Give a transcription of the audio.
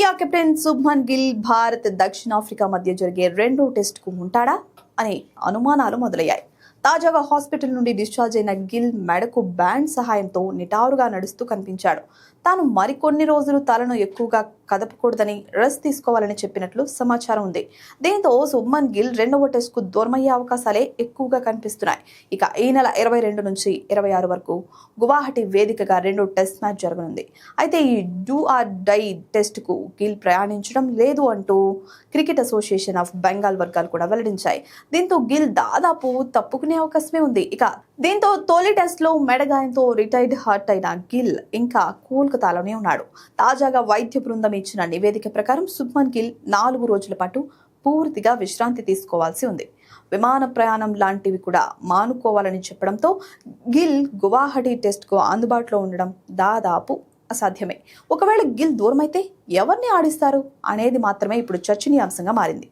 Team India captain Shubman Gill Bharat దక్షిణాఫ్రికా మధ్య జరిగే రెండో టెస్టుకు ఉంటాడా అనే అనుమానాలు మొదలయ్యాయి. తాజాగా హాస్పిటల్ నుండి డిశ్చార్జ్ అయిన గిల్ మెడకు బ్యాండ్ సహాయంతో నిటారుగా నడుస్తూ కనిపించాడు. తాను మరికొన్ని రోజులు తలను ఎక్కువగా కదపకూడదని రెస్ట్ తీసుకోవాలని చెప్పినట్లు సమాచారం ఉంది. దీంతో శుభ్మన్ గిల్ రెండవ టెస్టుకు దూరమయ్యే అవకాశాలే ఎక్కువగా కనిపిస్తున్నాయి. ఇక ఈ నెల 22 నుంచి 26 వరకు గువాహటి వేదికగా రెండో టెస్ట్ మ్యాచ్ జరగనుంది. అయితే ఈ డూ ఆర్ డై టెస్టుకు గిల్ ప్రయాణించడం లేదు అంటూ క్రికెట్ అసోసియేషన్ ఆఫ్ బెంగాల్ వర్గాలు కూడా వెల్లడించాయి. దీంతో గిల్ దాదాపు తప్పుకునే అవకాశమే ఉంది. ఇక దీంతో తొలి టెస్ట్లో మెడగాయంతో రిటైర్డ్ హర్ట్ అయిన గిల్ ఇంకా కోల్కతాలోనే ఉన్నాడు. తాజాగా వైద్య బృందం ఇచ్చిన నివేదిక ప్రకారం శుభ్మన్ గిల్ 4 రోజుల పాటు పూర్తిగా విశ్రాంతి తీసుకోవాల్సి ఉంది. విమాన ప్రయాణం లాంటివి కూడా మానుకోవాలని చెప్పడంతో గిల్ గువాహటి టెస్ట్కు అందుబాటులో ఉండడం దాదాపు అసాధ్యమే. ఒకవేళ గిల్ దూరమైతే ఎవరిని ఆడిస్తారు అనేది మాత్రమే ఇప్పుడు చర్చనీయాంశంగా మారింది.